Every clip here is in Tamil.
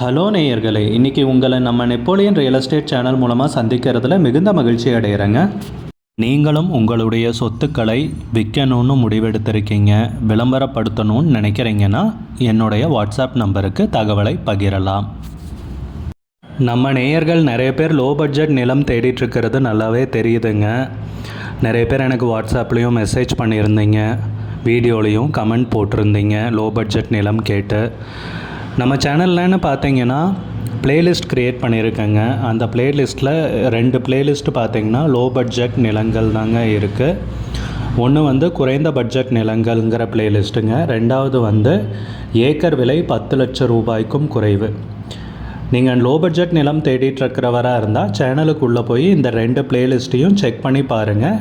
ஹலோ நேயர்களே, இன்றைக்கி உங்களை நம்ம நெப்போலியன் ரியல் எஸ்டேட் சேனல் மூலமாக சந்திக்கிறதுல மிகுந்த மகிழ்ச்சி அடைகிறேங்க. நீங்களும் உங்களுடைய சொத்துக்களை விற்கணும்னு முடிவெடுத்திருக்கீங்க, விளம்பரப்படுத்தணும்னு நினைக்கிறீங்கன்னா என்னுடைய வாட்ஸ்அப் நம்பருக்கு தகவலை பகிரலாம். நம்ம நேயர்கள் நிறைய பேர் லோ பட்ஜெட் நிலம் தேடிட்டுருக்கிறது நல்லாவே தெரியுதுங்க. நிறைய பேர் எனக்கு வாட்ஸ்அப்லேயும் மெசேஜ் பண்ணியிருந்தீங்க, வீடியோலையும் கமெண்ட் போட்டிருந்தீங்க லோ பட்ஜெட் நிலம் கேட்டு. நம்ம சேனல்லன்னு பார்த்தீங்கன்னா ப்ளேலிஸ்ட் க்ரியேட் பண்ணியிருக்கேங்க. அந்த ப்ளேலிஸ்ட்டில் 2 ப்ளேலிஸ்ட்டு பார்த்திங்கன்னா லோ பட்ஜெட் நிலங்கள் தாங்க இருக்குது. ஒன்று குறைந்த பட்ஜெட் நிலங்கள்ங்கிற ப்ளேலிஸ்ட்டுங்க. 2வது ஏக்கர் விலை 10 லட்சம் ரூபாய்க்கும் குறைவு. நீங்கள் லோ பட்ஜெட் நிலம் தேடிட்டுருக்கிறவராக இருந்தால் சேனலுக்குள்ளே போய் இந்த 2 ப்ளேலிஸ்ட்டையும் செக் பண்ணி பாருங்கள்.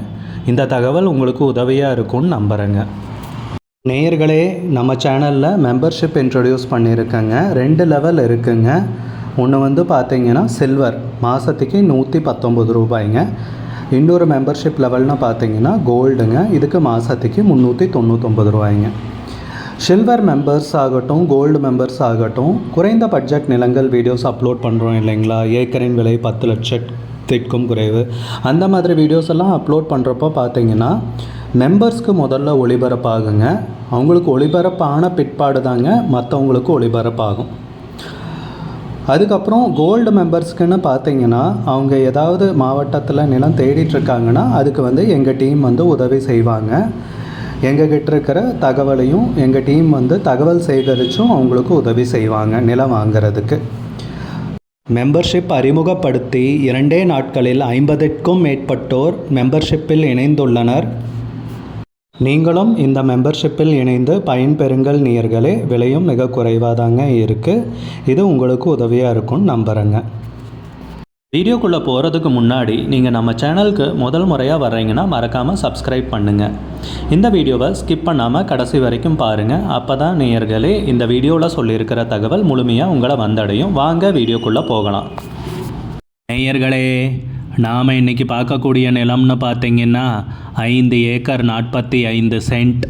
இந்த தகவல் உங்களுக்கு உதவியாக இருக்கும்னு நம்புகிறேங்க. நேயர்களே, நம்ம சேனலில் மெம்பர்ஷிப் இன்ட்ரடியூஸ் பண்ணியிருக்கேங்க. 2 லெவல் இருக்குங்க. ஒன்று பார்த்தீங்கன்னா சில்வர், மாதத்துக்கு 119 ரூபாய்ங்க. இன்னொரு மெம்பர்ஷிப் லெவல்னு பார்த்தீங்கன்னா கோல்டுங்க. இதுக்கு மாதத்துக்கு 399 ரூபாய்ங்க. சில்வர் மெம்பர்ஸ் ஆகட்டும், கோல்டு மெம்பர்ஸ் ஆகட்டும், குறைந்த பட்ஜெட் நிலங்கள் வீடியோஸ் அப்லோட் பண்ணுறோம் இல்லைங்களா, ஏக்கரின் விலை 10 லட்சத்திற்கும் குறைவு, அந்த மாதிரி வீடியோஸ் எல்லாம் அப்லோட் பண்ணுறப்போ பார்த்தீங்கன்னா மெம்பர்ஸ்க்கு முதல்ல ஒளிபரப்பாகுங்க. அவங்களுக்கு ஒளிபரப்பான பிற்பாடு தாங்க மற்றவங்களுக்கு ஒளிபரப்பாகும். அதுக்கப்புறம் கோல்டு மெம்பர்ஸ்க்குன்னு பார்த்தீங்கன்னா அவங்க ஏதாவது மாவட்டத்தில் நிலம் தேடிட்டுருக்காங்கன்னா அதுக்கு எங்கள் டீம் உதவி செய்வாங்க. எங்ககிட்ட இருக்கிற தகவலையும் எங்கள் டீம் தகவல் சேகரித்தும் அவங்களுக்கு உதவி செய்வாங்க நிலம் வாங்கிறதுக்கு. மெம்பர்ஷிப் அறிமுகப்படுத்தி 2 நாட்களில் 50க்கும் மேற்பட்டோர் மெம்பர்ஷிப்பில் இணைந்துள்ளனர். நீங்களும் இந்த மெம்பர்ஷிப்பில் இணைந்து பயன்பெறுங்கள் நேயர்களே. விலையும் மிக குறைவாக தாங்க இருக்குது. இது உங்களுக்கு உதவியாக இருக்கும்னு நம்புகிறேங்க. வீடியோக்குள்ளே போகிறதுக்கு முன்னாடி நீங்கள் நம்ம சேனலுக்கு முதல் முறையாக வர்றீங்கன்னா மறக்காமல் சப்ஸ்கிரைப் பண்ணுங்கள். இந்த வீடியோவை ஸ்கிப் பண்ணாமல் கடைசி வரைக்கும் பாருங்கள். அப்போ தான் நேயர்களே இந்த வீடியோவில் சொல்லியிருக்கிற தகவல் முழுமையாக உங்களை வந்தடையும். வாங்க வீடியோக்குள்ளே போகலாம். நேயர்களே, நாம் இன்றைக்கி பார்க்கக்கூடிய நிலம்னு பார்த்திங்கன்னா 5 ஏக்கர் 45 சென்ட்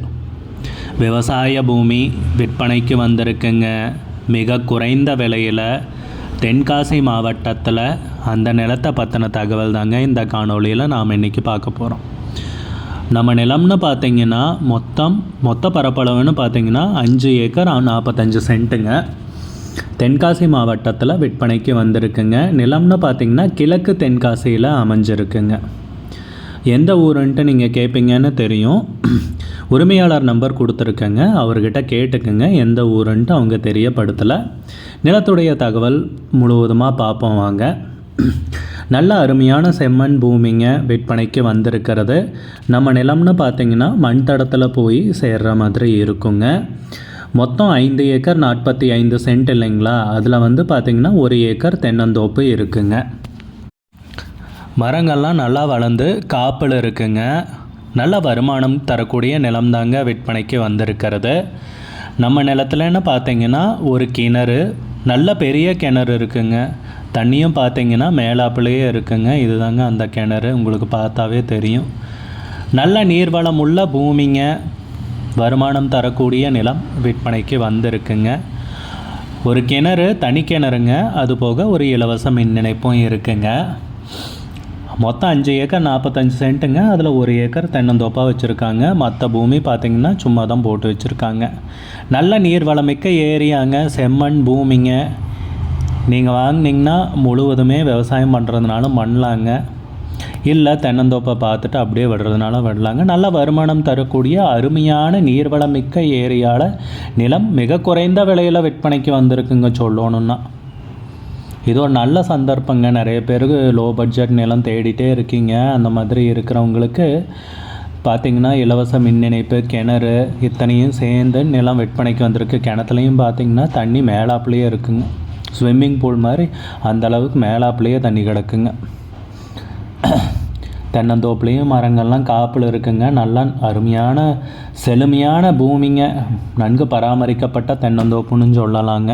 விவசாய பூமி விற்பனைக்கு வந்திருக்குங்க. மிக குறைந்த விலையில் தென்காசி மாவட்டத்தில் அந்த நிலத்தை பற்றின தகவல் தாங்க இந்த காணொலியில் நாம் இன்றைக்கி பார்க்க போகிறோம். நம்ம நிலம்னு பார்த்திங்கன்னா மொத்த பரப்பளவுன்னு பார்த்திங்கன்னா 5 ஏக்கர் 45 சென்ட்டுங்க. தென்காசி மாவட்டத்தில் விற்பனைக்கு வந்திருக்குங்க. நிலம்னு பார்த்திங்கன்னா கிழக்கு தென்காசியில் அமைஞ்சிருக்குங்க. எந்த ஊருன்ட்டு நீங்கள் கேட்பீங்கன்னு தெரியும். உரிமையாளர் நம்பர் கொடுத்துருக்கேங்க, அவர்கிட்ட கேட்டுக்குங்க எந்த ஊருன்ட்டு அவங்க தெரியப்படுத்தலை. நிலத்துடைய தகவல் முழுவதுமாக பார்ப்போம் வாங்க. நல்ல அருமையான செம்மண் பூமிங்க விற்பனைக்கு வந்திருக்கிறது. நம்ம நிலம்னு பார்த்திங்கன்னா மண் தடத்தில் போய் சேர்கிற மாதிரி இருக்குங்க. மொத்தம் 5 ஏக்கர் 45 சென்ட் இல்லைங்களா, அதில் பார்த்திங்கன்னா 1 ஏக்கர் தென்னந்தோப்பு இருக்குங்க. மரங்கள்லாம் நல்லா வளர்ந்து காப்பில் இருக்குங்க. நல்ல வருமானம் தரக்கூடிய நிலம் தாங்க விற்பனைக்கு வந்திருக்கிறது. நம்ம நிலத்துலன்னு பார்த்திங்கன்னா ஒரு கிணறு, நல்ல பெரிய கிணறு இருக்குங்க. தண்ணியும் பார்த்திங்கன்னா மேலாப்பிலேயே இருக்குங்க. இதுதாங்க அந்த கிணறு, உங்களுக்கு பார்த்தாவே தெரியும். நல்ல நீர்வளம் உள்ள பூமிங்க, வருமானம் தரக்கூடிய நிலம் விற்பனைக்கு வந்திருக்குங்க. ஒரு கிணறு, தனி கிணறுங்க. அதுபோக ஒரு இலவச மின் இணைப்பும் இருக்குங்க. மொத்தம் 5 ஏக்கர் 45 சென்ட்டுங்க. அதில் 1 ஏக்கர் தென்னந்தோப்பாக வச்சுருக்காங்க. மற்ற பூமி பார்த்திங்கன்னா சும்மா தான் போட்டு வச்சுருக்காங்க. நல்ல நீர் வளமிக்க ஏரியாங்க, செம்மண் பூமிங்க. நீங்கள் வாங்கினீங்கன்னா முழுவதுமே விவசாயம் பண்ணுறதுனால பண்ணலாங்க, இல்லை தென்னந்தோப்பை பார்த்துட்டு அப்படியே விடுறதுனால விடலாங்க. நல்ல வருமானம் தரக்கூடிய அருமையான நீர்வளமிக்க ஏரியாவில் நிலம் மிக குறைந்த விலையில் விற்பனைக்கு வந்திருக்குங்க. சொல்லணுன்னா இது ஒரு நல்ல சந்தர்ப்பங்க. நிறைய பேருக்கு லோ பட்ஜெட் நிலம் தேடிட்டே இருக்கீங்க. அந்த மாதிரி இருக்கிறவங்களுக்கு பார்த்திங்கன்னா இலவச மின் இணைப்பு, கிணறு இத்தனையும் சேர்ந்து நிலம் விற்பனைக்கு வந்திருக்கு. கிணத்துலையும் பார்த்திங்கன்னா தண்ணி மேலாப்புலேயே இருக்குங்க. ஸ்விம்மிங் பூல் மாதிரி அந்தளவுக்கு மேலாப்புலேயே தண்ணி கிடக்குங்க. தென்னந்தோப்புலேயும் மரங்கள்லாம் காப்பில் இருக்குங்க. நல்ல அருமையான செழுமையான பூமிங்க, நன்கு பராமரிக்கப்பட்ட தென்னந்தோப்புன்னு சொல்லலாங்க.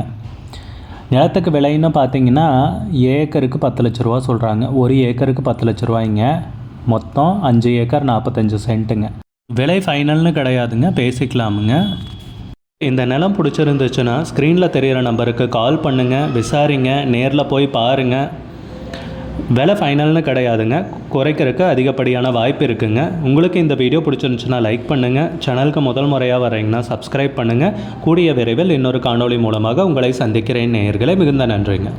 நிலத்துக்கு விலைன்னு பார்த்திங்கன்னா ஏக்கருக்கு 10 லட்ச ரூபா சொல்கிறாங்க. 1 ஏக்கருக்கு 10 லட்ச ரூபாய்ங்க. மொத்தம் 5 ஏக்கர் 45 சென்ட்டுங்க. விலை ஃபைனல்னு கிடையாதுங்க, பேசிக்கலாமுங்க. இந்த நிலம் பிடிச்சிருந்துச்சுன்னா ஸ்க்ரீனில் தெரிகிற நம்பருக்கு கால் பண்ணுங்கள், விசாரிங்க, நேரில் போய் பாருங்கள். விலை ஃபைனல்னு கிடையாதுங்க, குறைக்கிறதுக்கு அதிகப்படியான வாய்ப்பு இருக்குங்க. உங்களுக்கு இந்த வீடியோ பிடிச்சிருந்துச்சுன்னா லைக் பண்ணுங்கள், சேனலுக்கு முதல் முறையாக வரீங்கன்னா சப்ஸ்கிரைப் பண்ணுங்கள். கூடிய விரைவில் இன்னொரு காணொளி மூலமாக உங்களை சந்திக்கிறேன் நேயர்களே. மிகுந்த நன்றிங்க.